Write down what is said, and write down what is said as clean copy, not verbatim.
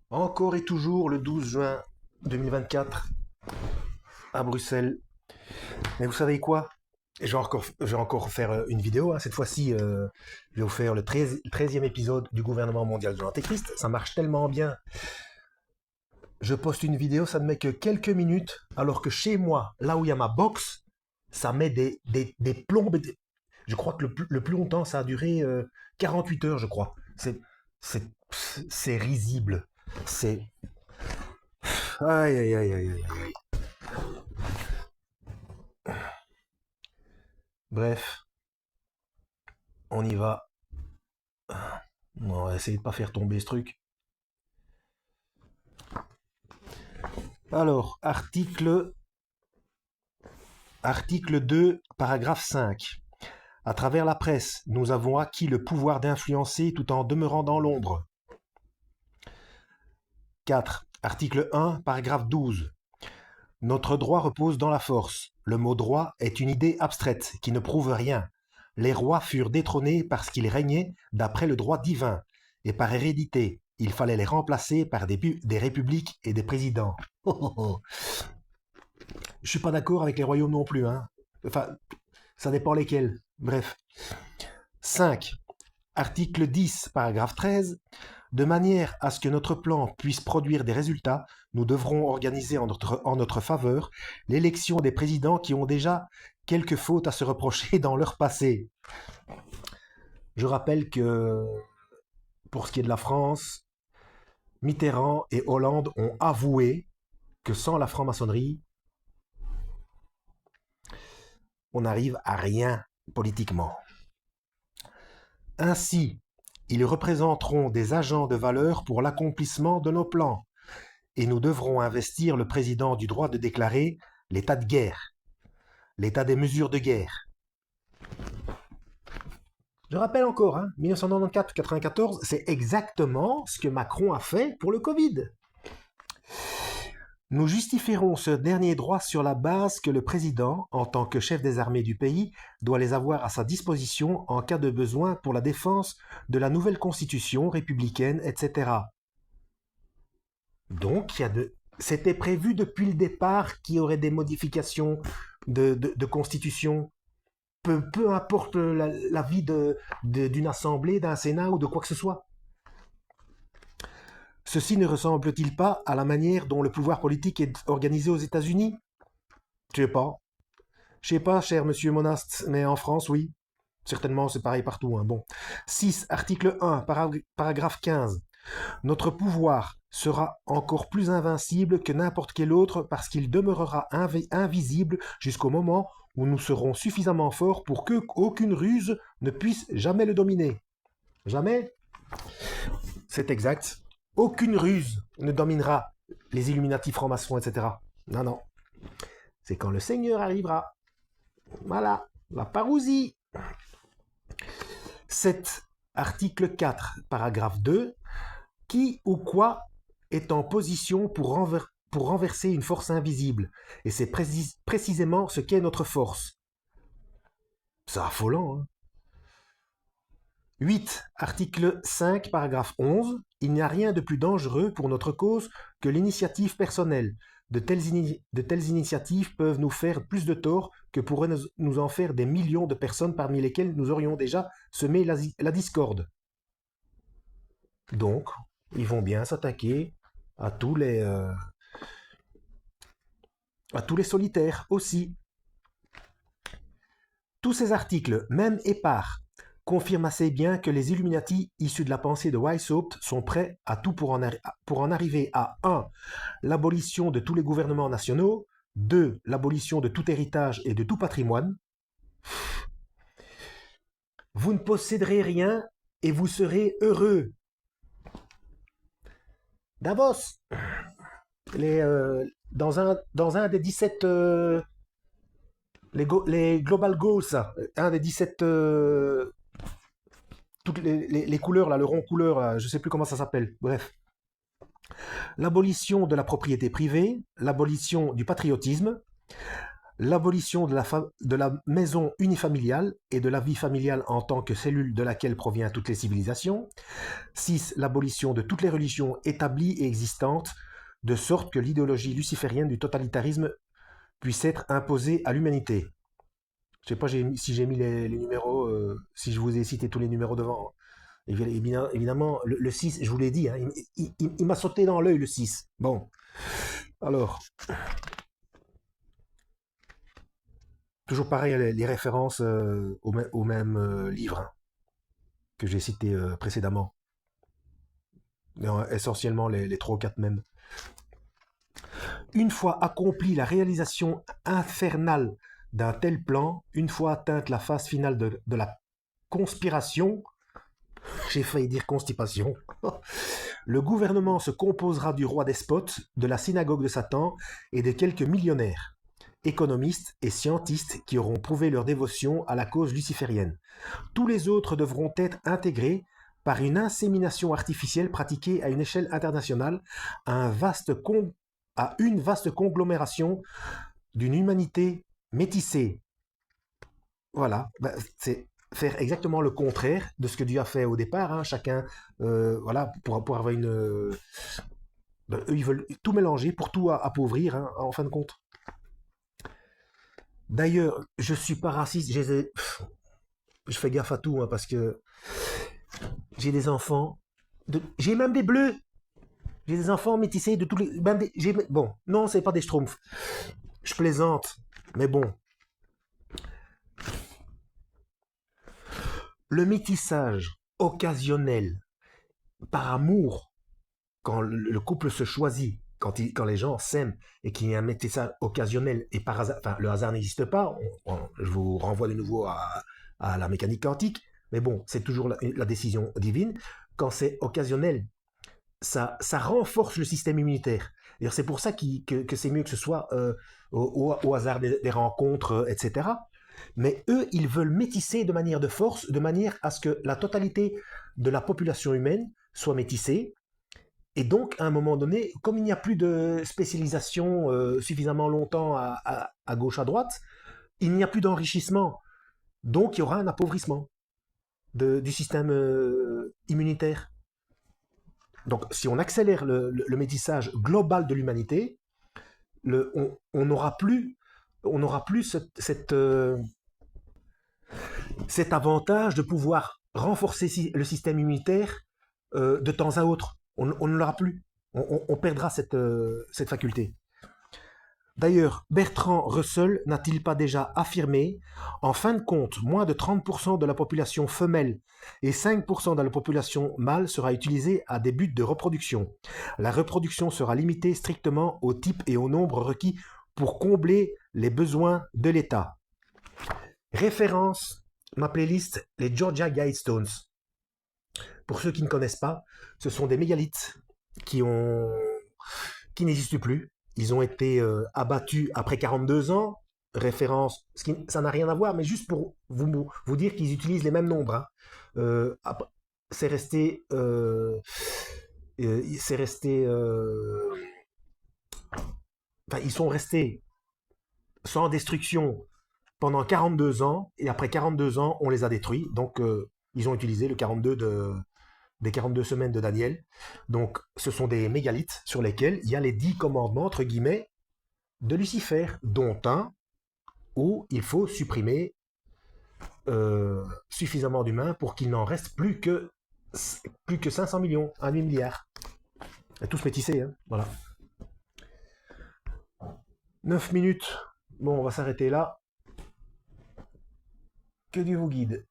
Encore et toujours le 12 juin 2024 à Bruxelles. Mais vous savez quoi? Je vais encore faire une vidéo, hein. Cette fois-ci, je vais vous faire le 13e épisode du gouvernement mondial de l'Antéchrist. Ça marche tellement bien. Je poste une vidéo, ça ne met que quelques minutes, alors que chez moi, là où il y a ma box, ça met des plombes. Je crois que le plus longtemps, ça a duré 48 heures, je crois. C'est, c'est risible. C'est... Aïe, aïe, aïe, aïe, aïe. Bref, on y va. On va essayer de pas faire tomber ce truc. Alors, article 2, paragraphe 5. À travers la presse, nous avons acquis le pouvoir d'influencer tout en demeurant dans l'ombre. 4. Article 1, paragraphe 12. Notre droit repose dans la force. Le mot droit est une idée abstraite qui ne prouve rien. Les rois furent détrônés parce qu'ils régnaient d'après le droit divin et par hérédité. Il fallait les remplacer par des républiques et des présidents. Oh, oh, oh. Je suis pas d'accord avec les royaumes non plus, hein. Enfin, ça dépend lesquels. Bref. 5. Article 10, paragraphe 13. De manière à ce que notre plan puisse produire des résultats, nous devrons organiser en notre faveur l'élection des présidents qui ont déjà quelques fautes à se reprocher dans leur passé. Je rappelle que pour ce qui est de la France, Mitterrand et Hollande ont avoué que sans la franc-maçonnerie, on n'arrive à rien politiquement. Ainsi, ils représenteront des agents de valeur pour l'accomplissement de nos plans, et nous devrons investir le président du droit de déclarer l'état de guerre, l'état des mesures de guerre. Je rappelle encore, hein, 1994-94, c'est exactement ce que Macron a fait pour le Covid. Nous justifierons ce dernier droit sur la base que le président, en tant que chef des armées du pays, doit les avoir à sa disposition en cas de besoin pour la défense de la nouvelle constitution républicaine, etc. Donc, c'était prévu depuis le départ qu'il y aurait des modifications de constitution. Peu importe l'avis d'une assemblée, d'un sénat ou de quoi que ce soit. Ceci ne ressemble-t-il pas à la manière dont le pouvoir politique est organisé aux États-Unis? Je sais pas. Je sais pas, cher monsieur Monast, mais en France, oui. Certainement, c'est pareil partout, hein. Bon. 6. Article 1, paragraphe 15. Notre pouvoir sera encore plus invincible que n'importe quel autre parce qu'il demeurera invisible jusqu'au moment où nous serons suffisamment forts pour que aucune ruse ne puisse jamais le dominer. Jamais? C'est exact. Aucune ruse ne dominera les Illuminati francs-maçons, etc. Non, non. C'est quand le Seigneur arrivera. Voilà, la parousie. 7. Article 4, paragraphe 2. Qui ou quoi est en position pour renverser une force invisible? Et c'est précisément ce qu'est notre force. C'est affolant, hein. 8. Article 5, paragraphe 11. Il n'y a rien de plus dangereux pour notre cause que l'initiative personnelle. De telles initiatives peuvent nous faire plus de tort que pourraient nous en faire des millions de personnes parmi lesquelles nous aurions déjà semé la discorde. Donc, ils vont bien s'attaquer à à tous les solitaires aussi. Tous ces articles, même épars, confirment assez bien que les Illuminati issus de la pensée de Weishaupt sont prêts à tout pour en arriver à 1. L'abolition de tous les gouvernements nationaux, 2. L'abolition de tout héritage et de tout patrimoine. Vous ne posséderez rien et vous serez heureux. Davos, dans un des 17 les Global Goals, un des 17 toutes les couleurs là, le rond couleur là, je sais plus comment ça s'appelle. Bref, l'abolition de la propriété privée, l'abolition du patriotisme, L'abolition de la maison unifamiliale et de la vie familiale en tant que cellule de laquelle provient toutes les civilisations. 6. L'abolition de toutes les religions établies et existantes, de sorte que l'idéologie luciférienne du totalitarisme puisse être imposée à l'humanité. Je sais pas si j'ai mis les numéros, si je vous ai cité tous les numéros devant. Évidemment, le 6, je vous l'ai dit, hein, il m'a sauté dans l'œil le 6. Bon, alors, toujours pareil, les références au même livre hein, que j'ai cité précédemment. Essentiellement les 3 ou 4 mêmes. Une fois accomplie la réalisation infernale d'un tel plan, une fois atteinte la phase finale de la conspiration, j'ai failli dire constipation, le gouvernement se composera du roi despote, de la synagogue de Satan et de quelques millionnaires, économistes et scientistes qui auront prouvé leur dévotion à la cause luciférienne. Tous les autres devront être intégrés par une insémination artificielle pratiquée à une échelle internationale à une vaste conglomération d'une humanité métissée. Voilà, c'est faire exactement le contraire de ce que Dieu a fait au départ. Hein. Chacun, voilà, pour avoir une... eux, ils veulent tout mélanger pour tout appauvrir, hein, en fin de compte. D'ailleurs, je suis pas raciste, je fais gaffe à tout, hein, parce que j'ai des enfants, j'ai même des bleus, j'ai des enfants métissés de tous les... bon, non, c'est pas des schtroumpfs, je plaisante, mais bon. Le métissage occasionnel par amour, quand le couple se choisit, quand les gens s'aiment et qu'il y a un métissage occasionnel et par hasard, enfin le hasard n'existe pas, je vous renvoie de nouveau à la mécanique quantique, mais bon, c'est toujours la décision divine. Quand c'est occasionnel, ça renforce le système immunitaire. D'ailleurs, c'est pour ça que c'est mieux que ce soit au hasard des rencontres, etc. Mais eux, ils veulent métisser de manière de force, de manière à ce que la totalité de la population humaine soit métissée. Et donc, à un moment donné, comme il n'y a plus de spécialisation suffisamment longtemps à gauche, à droite, il n'y a plus d'enrichissement. Donc, il y aura un appauvrissement du système immunitaire. Donc, si on accélère le métissage global de l'humanité, on n'aura plus, cet avantage de pouvoir renforcer le système immunitaire de temps à autre. On ne l'aura plus. On perdra cette faculté. D'ailleurs, Bertrand Russell n'a-t-il pas déjà affirmé, en fin de compte, moins de 30% de la population femelle et 5% de la population mâle sera utilisée à des buts de reproduction. La reproduction sera limitée strictement au type et au nombre requis pour combler les besoins de l'État. Référence, ma playlist, les Georgia Guidestones. Pour ceux qui ne connaissent pas, ce sont des mégalithes qui n'existent plus. Ils ont été abattus après 42 ans. Référence, ça n'a rien à voir, mais juste pour vous dire qu'ils utilisent les mêmes nombres. Hein. C'est resté... enfin, ils sont restés sans destruction pendant 42 ans, et après 42 ans, on les a détruits. Donc, ils ont utilisé le 42 des 42 semaines de Daniel. Donc, ce sont des mégalithes sur lesquels il y a les 10 commandements, entre guillemets, de Lucifer, dont un où il faut supprimer suffisamment d'humains pour qu'il n'en reste plus que 500 millions, 1,5 milliard. Et tous métissés, hein, voilà. 9 minutes. Bon, on va s'arrêter là. Que Dieu vous guide.